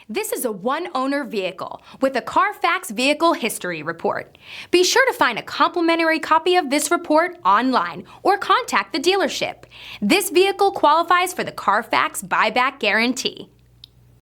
This is a one-owner vehicle with a Carfax Vehicle History Report. Be sure to find a complimentary copy of this report online or contact the dealership. This vehicle qualifies for the Carfax Buyback Guarantee.